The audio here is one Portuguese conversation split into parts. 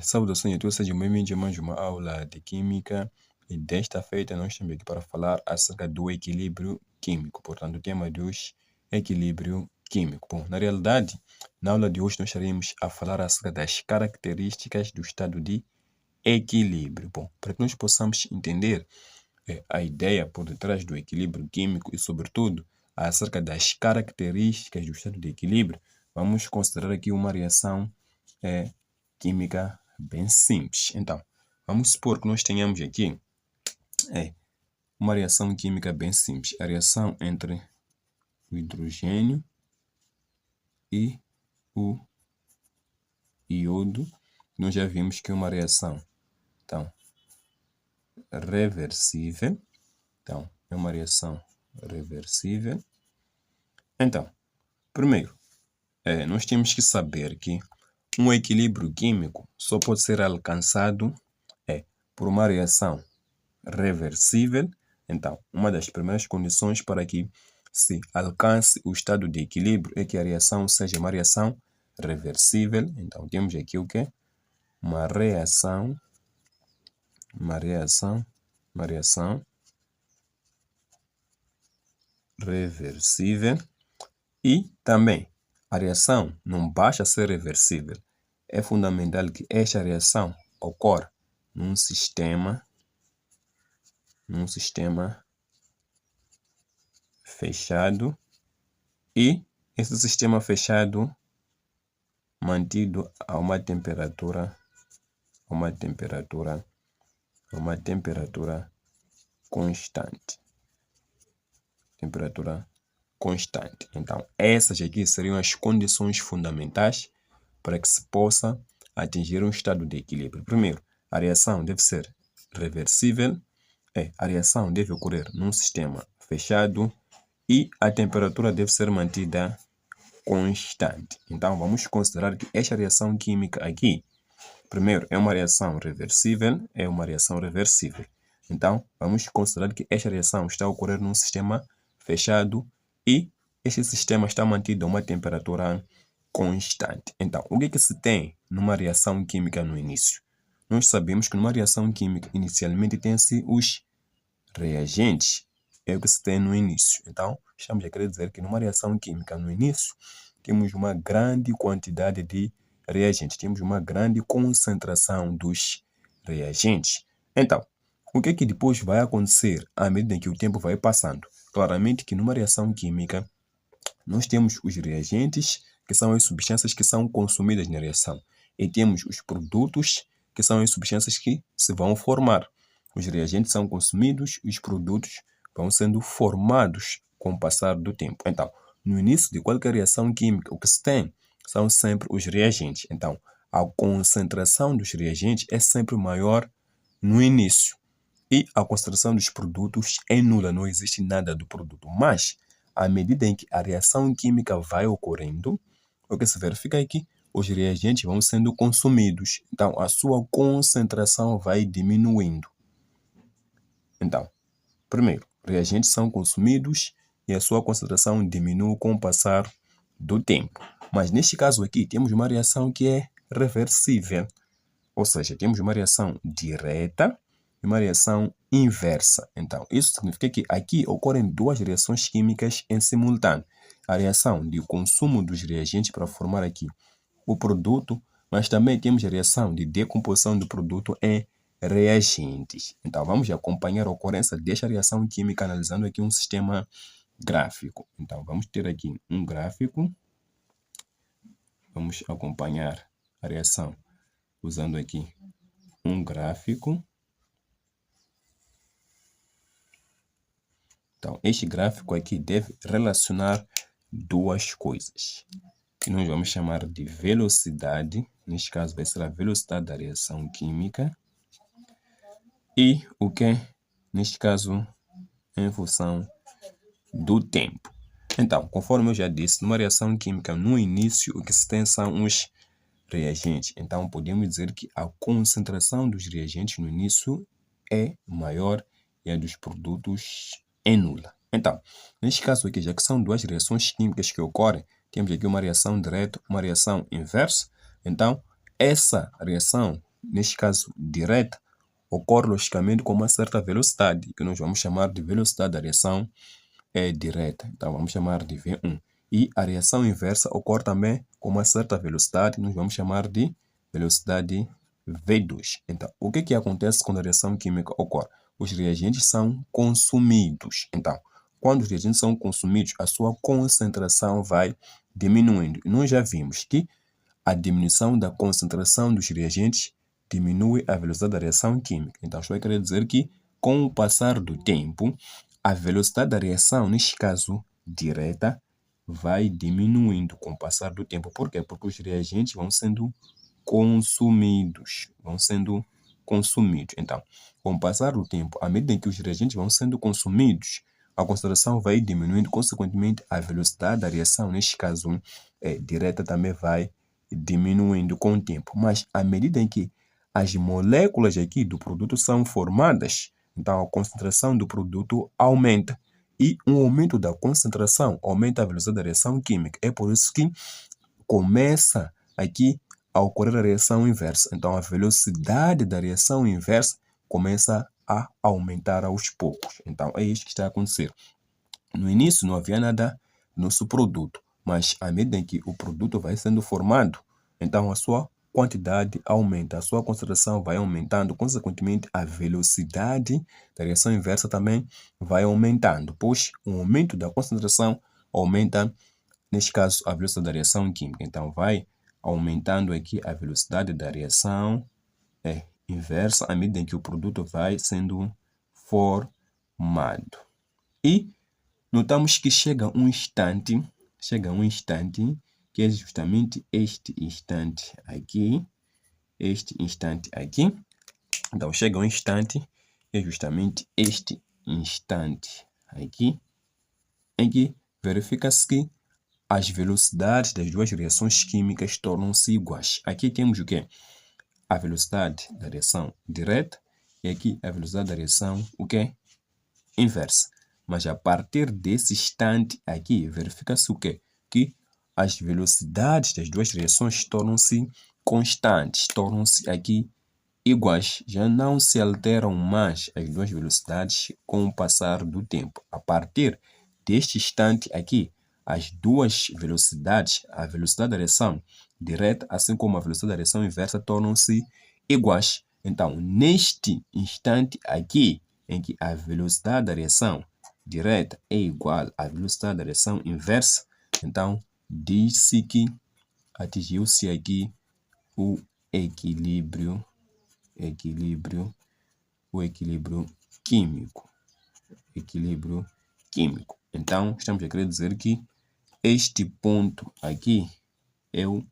Saudações a todos, sejam bem-vindos a mais uma aula de Química. E desta feita nós estamos aqui para falar acerca do equilíbrio químico. Portanto, o tema de hoje é equilíbrio químico. Bom, na realidade, na aula de hoje nós estaremos a falar acerca das características do estado de equilíbrio. Bom, para que nós possamos entender a ideia por detrás do equilíbrio químico e, sobretudo, acerca das características do estado de equilíbrio, vamos considerar aqui uma reação química bem simples. Então, vamos supor que nós tenhamos aqui uma reação química bem simples. A reação entre o hidrogênio e o iodo. Nós já vimos que é uma reação, então, reversível. Então, é uma reação reversível. Então, primeiro, nós temos que saber que um equilíbrio químico só pode ser alcançado por uma reação reversível. Então, uma das primeiras condições para que se alcance o estado de equilíbrio é que a reação seja uma reação reversível. Então, temos aqui o quê? Uma reação reversível. E também, a reação não basta ser reversível. É fundamental que esta reação ocorra num sistema fechado, e esse sistema fechado mantido a uma temperatura constante. Então, essas aqui seriam as condições fundamentais para que se possa atingir um estado de equilíbrio. Primeiro, a reação deve ser reversível, a reação deve ocorrer num sistema fechado e a temperatura deve ser mantida constante. Então, vamos considerar que esta reação química aqui, primeiro, é uma reação reversível. Então, vamos considerar que esta reação está a ocorrer num sistema fechado e este sistema está mantido a uma temperatura constante. Então, o que se tem numa reação química no início? Nós sabemos que numa reação química, inicialmente, tem-se os reagentes. É o que se tem no início. Então, estamos a querer dizer que numa reação química no início, temos uma grande quantidade de reagentes. Temos uma grande concentração dos reagentes. Então, o que depois vai acontecer à medida em que o tempo vai passando? Claramente que numa reação química, nós temos os reagentes, que são as substâncias que são consumidas na reação. E temos os produtos, que são as substâncias que se vão formar. Os reagentes são consumidos e os produtos vão sendo formados com o passar do tempo. Então, no início de qualquer reação química, o que se tem são sempre os reagentes. Então, a concentração dos reagentes é sempre maior no início. E a concentração dos produtos é nula, não existe nada do produto. Mas, à medida em que a reação química vai ocorrendo, o que se verifica é que os reagentes vão sendo consumidos. Então, a sua concentração vai diminuindo. Então, primeiro, reagentes são consumidos e a sua concentração diminui com o passar do tempo. Mas neste caso aqui, temos uma reação que é reversível. Ou seja, temos uma reação direta e uma reação inversa. Então, isso significa que aqui ocorrem duas reações químicas em simultâneo. A reação de consumo dos reagentes para formar aqui o produto, mas também temos a reação de decomposição do produto em reagentes. Então, vamos acompanhar a ocorrência desta reação química analisando aqui um sistema gráfico. Então, vamos ter aqui um gráfico. Vamos acompanhar a reação usando aqui um gráfico. Então, este gráfico aqui deve relacionar duas coisas, que nós vamos chamar de velocidade. Neste caso, vai ser a velocidade da reação química. E o que, neste caso, em função do tempo. Então, conforme eu já disse, numa reação química, no início, o que se tem são os reagentes. Então, podemos dizer que a concentração dos reagentes no início é maior e a dos produtos é nula. Então, neste caso aqui, já que são duas reações químicas que ocorrem, temos aqui uma reação direta, uma reação inversa. Então, essa reação, neste caso direta, ocorre logicamente com uma certa velocidade, que nós vamos chamar de velocidade da reação direta. Então, vamos chamar de V1. E a reação inversa ocorre também com uma certa velocidade, nós vamos chamar de velocidade V2. Então, o que acontece quando a reação química ocorre? Os reagentes são consumidos. Então, quando os reagentes são consumidos, a sua concentração vai diminuindo. E nós já vimos que a diminuição da concentração dos reagentes diminui a velocidade da reação química. Então, isso vai querer dizer que, com o passar do tempo, a velocidade da reação, neste caso direta, vai diminuindo com o passar do tempo. Por quê? Porque os reagentes vão sendo consumidos. Então, com o passar do tempo, à medida em que os reagentes vão sendo consumidos, a concentração vai diminuindo, consequentemente, a velocidade da reação, neste caso direta, também vai diminuindo com o tempo. Mas à medida em que as moléculas aqui do produto são formadas, então a concentração do produto aumenta. E um aumento da concentração aumenta a velocidade da reação química. É por isso que começa aqui a ocorrer a reação inversa. Então a velocidade da reação inversa começa a aumentar aos poucos. Então é isso que está a acontecer. No início não havia nada no nosso produto, mas à medida em que o produto vai sendo formado, então a sua quantidade aumenta, a sua concentração vai aumentando, consequentemente a velocidade da reação inversa também vai aumentando, pois o aumento da concentração aumenta, neste caso, a velocidade da reação química. Então vai aumentando aqui a velocidade da reação inversa à medida em que o produto vai sendo formado. E notamos que chega um instante que é justamente este instante aqui. Então, chega um instante, é justamente este instante aqui, em que verifica-se que as velocidades das duas reações químicas tornam-se iguais. Aqui temos o quê? A velocidade da reação direta e aqui a velocidade da reação, o quê? Inversa. Mas a partir desse instante aqui, verifica-se o quê? Que as velocidades das duas reações tornam-se constantes, tornam-se aqui iguais. Já não se alteram mais as duas velocidades com o passar do tempo. A partir deste instante aqui, as duas velocidades, a velocidade da reação direta, assim como a velocidade da reação inversa, tornam-se iguais. Então, neste instante aqui, em que a velocidade da reação direta é igual à velocidade da reação inversa, então diz-se que atingiu-se aqui o equilíbrio químico. Então, estamos a querer dizer que este ponto aqui é o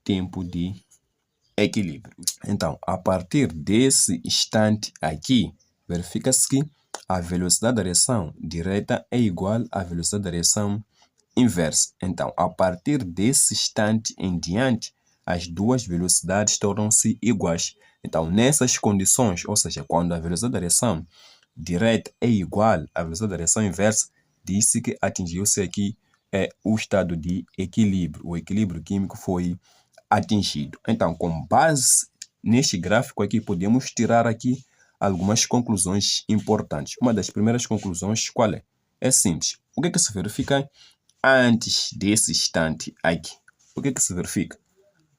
tempo de equilíbrio. Então, a partir desse instante aqui, verifica-se que a velocidade da reação direta é igual à velocidade da reação inversa. Então, a partir desse instante em diante, as duas velocidades tornam-se iguais. Então, nessas condições, ou seja, quando a velocidade da reação direta é igual à velocidade da reação inversa, disse que atingiu-se aqui o estado de equilíbrio. O equilíbrio químico foi atingido. Então, com base neste gráfico aqui, podemos tirar aqui algumas conclusões importantes. Uma das primeiras conclusões, qual é? É simples. O que se verifica antes desse instante aqui? O que se verifica?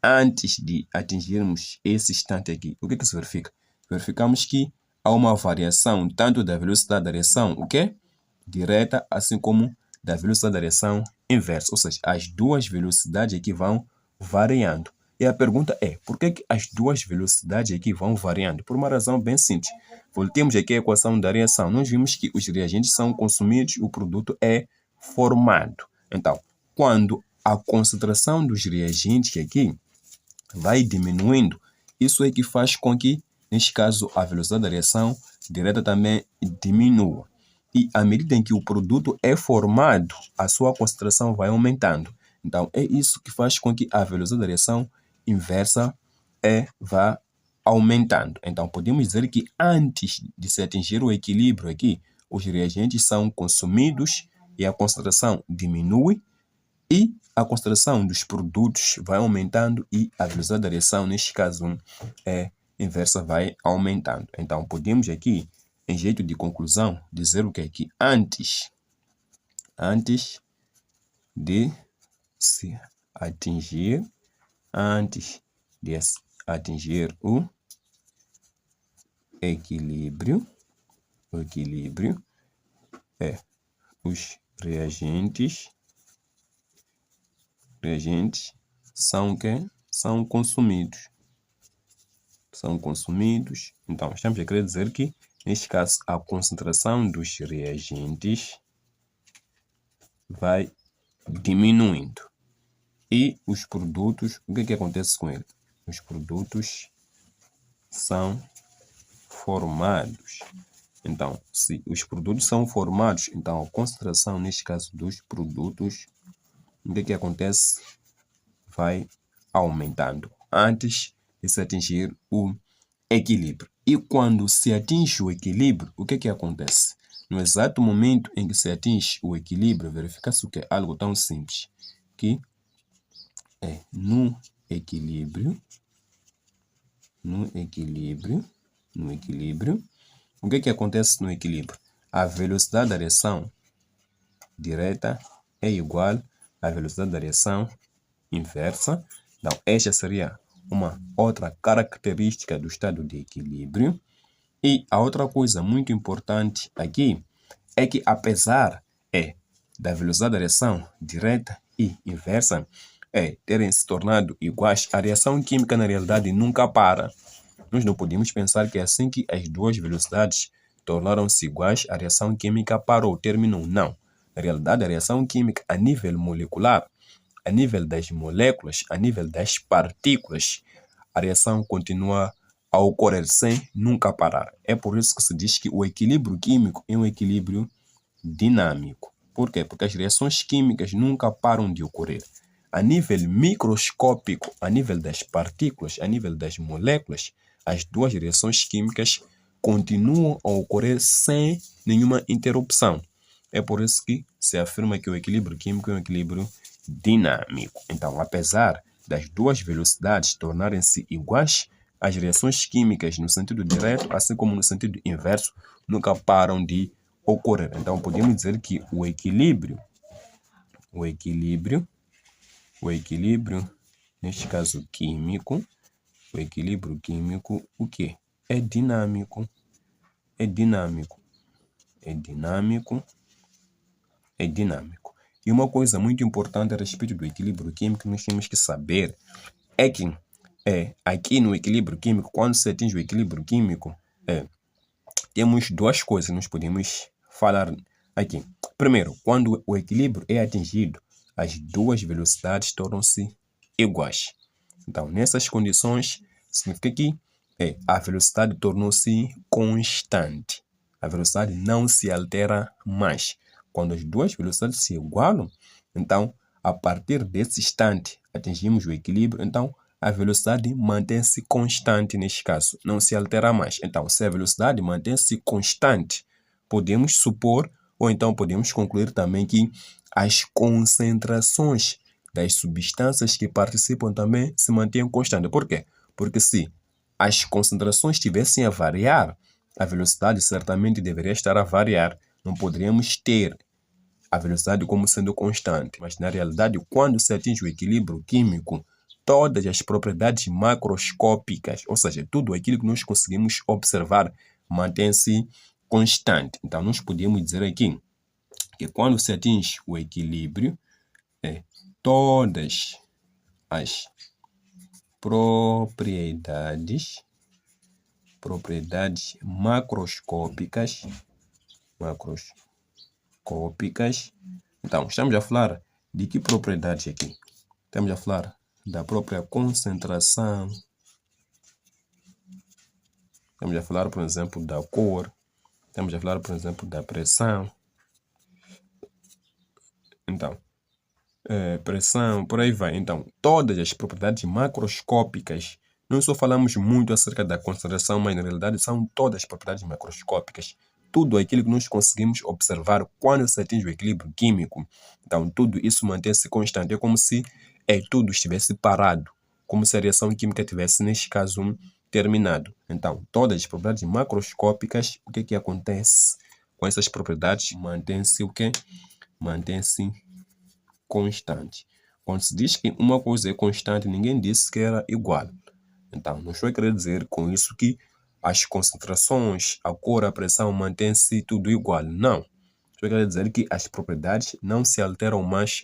Antes de atingirmos esse instante aqui, o que se verifica? Verificamos que há uma variação tanto da velocidade da reação, o quê? Direta, assim como da velocidade da reação inversa. Ou seja, as duas velocidades aqui vão variando. E a pergunta é, por que as duas velocidades aqui vão variando? Por uma razão bem simples. Voltemos aqui à equação da reação. Nós vimos que os reagentes são consumidos, o produto é formado. Então, quando a concentração dos reagentes aqui vai diminuindo, isso é que faz com que, neste caso, a velocidade da reação direta também diminua. E à medida em que o produto é formado, a sua concentração vai aumentando. Então, é isso que faz com que a velocidade da reação inversa vá aumentando. Então, podemos dizer que antes de se atingir o equilíbrio aqui, os reagentes são consumidos e a concentração diminui. E a concentração dos produtos vai aumentando e a velocidade da reação, neste caso, é inversa, vai aumentando. Então, podemos aqui, em jeito de conclusão, dizer o que é que antes de se atingir o equilíbrio, os reagentes são consumidos. Então, estamos a querer dizer que, neste caso, a concentração dos reagentes vai diminuindo. E os produtos, o que acontece com ele? Os produtos são formados. Então, se os produtos são formados, então a concentração, neste caso, dos produtos, o que acontece? Vai aumentando antes de se atingir o equilíbrio. E quando se atinge o equilíbrio, o que acontece? No exato momento em que se atinge o equilíbrio, verifica-se que é algo tão simples, que é no equilíbrio, o que acontece no equilíbrio? A velocidade da reação direta é igual à velocidade da reação inversa. Então, esta seria uma outra característica do estado de equilíbrio. E a outra coisa muito importante aqui é que, apesar da velocidade da reação direta e inversa terem se tornado iguais, a reação química na realidade nunca para. Nós não podemos pensar que assim que as duas velocidades tornaram-se iguais, a reação química parou, terminou. Não. Na realidade, a reação química a nível molecular, a nível das moléculas, a nível das partículas, a reação continua a ocorrer sem nunca parar. É por isso que se diz que o equilíbrio químico é um equilíbrio dinâmico. Por quê? Porque as reações químicas nunca param de ocorrer. A nível microscópico, a nível das partículas, a nível das moléculas, as duas reações químicas continuam a ocorrer sem nenhuma interrupção. É por isso que se afirma que o equilíbrio químico é um equilíbrio dinâmico. Então, apesar das duas velocidades tornarem-se iguais, as reações químicas no sentido direto, assim como no sentido inverso, nunca param de ocorrer. Então, podemos dizer que o equilíbrio, neste caso químico, o equilíbrio químico, o que? É dinâmico. E uma coisa muito importante a respeito do equilíbrio químico, nós temos que saber é que aqui no equilíbrio químico, quando se atinge o equilíbrio químico, temos duas coisas que nós podemos falar aqui. Primeiro, quando o equilíbrio é atingido, as duas velocidades tornam-se iguais. Então, nessas condições, significa que a velocidade tornou-se constante. A velocidade não se altera mais. Quando as duas velocidades se igualam, então, a partir desse instante, atingimos o equilíbrio, então, a velocidade mantém-se constante neste caso, não se altera mais. Então, se a velocidade mantém-se constante, podemos supor, ou então podemos concluir também que as concentrações das substâncias que participam também se mantêm constantes. Por quê? Porque se as concentrações estivessem a variar, a velocidade certamente deveria estar a variar. Não poderíamos ter a velocidade como sendo constante. Mas, na realidade, quando se atinge o equilíbrio químico, todas as propriedades macroscópicas, ou seja, tudo aquilo que nós conseguimos observar, mantém-se constante. Então, nós podemos dizer aqui que quando se atinge o equilíbrio, todas as propriedades macroscópicas. Então, estamos a falar de que propriedades aqui? Estamos a falar da própria concentração. Estamos a falar, por exemplo, da cor. Estamos a falar, por exemplo, da pressão. Então, pressão, por aí vai. Então, todas as propriedades macroscópicas, não só falamos muito acerca da concentração, mas na realidade são todas as propriedades macroscópicas. tudo aquilo que nós conseguimos observar quando se atinge o equilíbrio químico. Então, tudo isso mantém-se constante. É como se tudo estivesse parado, como se a reação química tivesse, neste caso, terminado. Então, todas as propriedades macroscópicas, o que acontece com essas propriedades? Mantém-se o quê? Mantém-se constante. Quando se diz que uma coisa é constante, ninguém disse que era igual. Então, não estou a querer dizer com isso que as concentrações, a cor, a pressão mantém-se tudo igual. Não. Estou a querer dizer que as propriedades não se alteram mais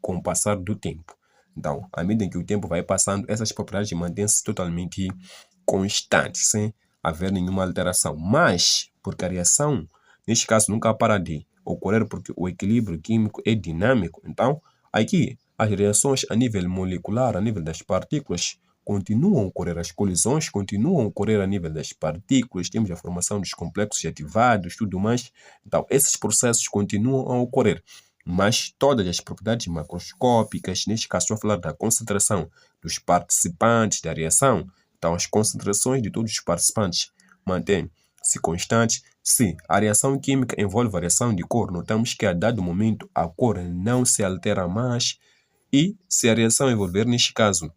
com o passar do tempo. Então, à medida que o tempo vai passando, essas propriedades mantêm-se totalmente constantes, sem haver nenhuma alteração. Mas, porque a reação, neste caso, nunca para de ocorrer, porque o equilíbrio químico é dinâmico. Então, aqui, as reações a nível molecular, a nível das partículas, continuam a ocorrer, as colisões continuam a ocorrer a nível das partículas, temos a formação dos complexos ativados, tudo mais. Então, esses processos continuam a ocorrer, mas todas as propriedades macroscópicas, neste caso estou a falar da concentração dos participantes da reação, então as concentrações de todos os participantes mantêm-se constantes. Se a reação química envolve variação de cor, notamos que a dado momento a cor não se altera mais, e se a reação envolver, neste caso,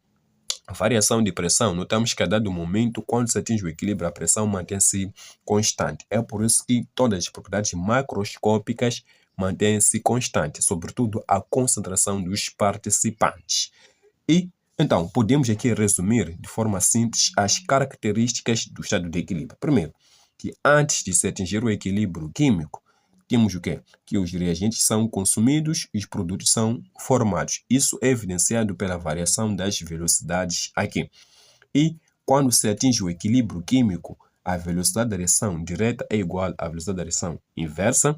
a variação de pressão, notamos que a dado momento, quando se atinge o equilíbrio, a pressão mantém-se constante. É por isso que todas as propriedades macroscópicas mantêm-se constantes, sobretudo a concentração dos participantes. E, então, podemos aqui resumir de forma simples as características do estado de equilíbrio. Primeiro, que antes de se atingir o equilíbrio químico, temos o quê? Que os reagentes são consumidos e os produtos são formados. Isso é evidenciado pela variação das velocidades aqui. E quando se atinge o equilíbrio químico, a velocidade da reação direta é igual à velocidade da reação inversa.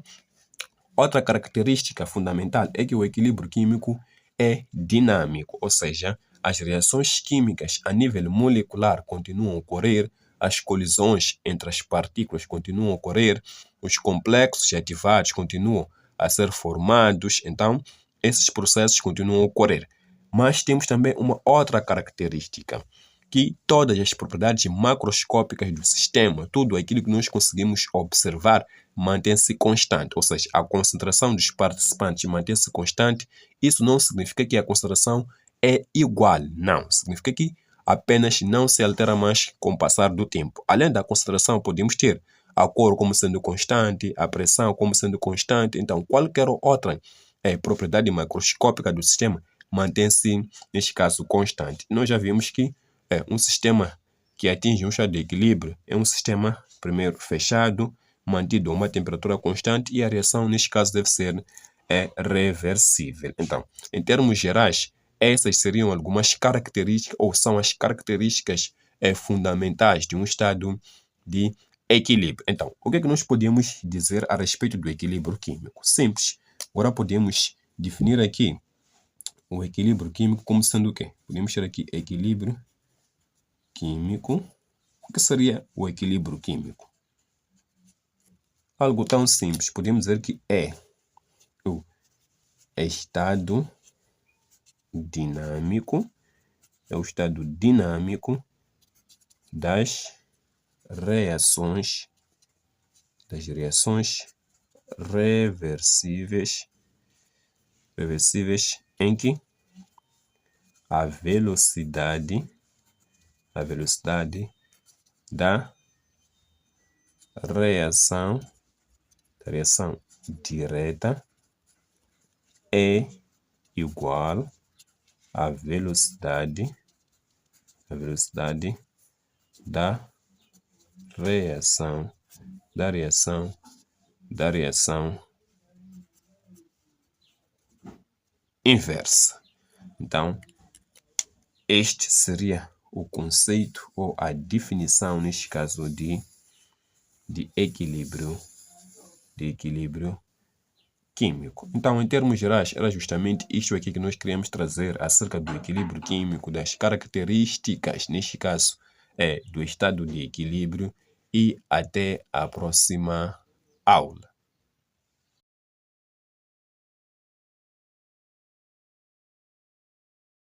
Outra característica fundamental é que o equilíbrio químico é dinâmico, ou seja, as reações químicas a nível molecular continuam a ocorrer, as colisões entre as partículas continuam a ocorrer, os complexos ativados continuam a ser formados, então esses processos continuam a ocorrer. Mas temos também uma outra característica, que todas as propriedades macroscópicas do sistema, tudo aquilo que nós conseguimos observar, mantém-se constante, ou seja, a concentração dos participantes mantém-se constante. Isso não significa que a concentração é igual, não. Significa que apenas não se altera mais com o passar do tempo. Além da concentração, podemos ter a cor como sendo constante, a pressão como sendo constante. Então, qualquer outra propriedade macroscópica do sistema mantém-se, neste caso, constante. Nós já vimos que um sistema que atinge um estado de equilíbrio é um sistema, primeiro, fechado, mantido a uma temperatura constante, e a reação, neste caso, deve ser reversível. Então, em termos gerais, essas seriam algumas características, ou são as características fundamentais de um estado de equilíbrio. Então, o que é que nós podemos dizer a respeito do equilíbrio químico? Simples. Agora podemos definir aqui o equilíbrio químico como sendo o quê? Podemos ter aqui equilíbrio químico. O que seria o equilíbrio químico? Algo tão simples. Podemos dizer que é o estado dinâmico, das reações reversíveis em que a velocidade da reação direta é igual à velocidade da reação inversa. Então, este seria o conceito ou a definição, neste caso, de equilíbrio químico. Então, em termos gerais, era justamente isto aqui que nós queríamos trazer acerca do equilíbrio químico, das características, neste caso, do estado de equilíbrio, e até a próxima aula.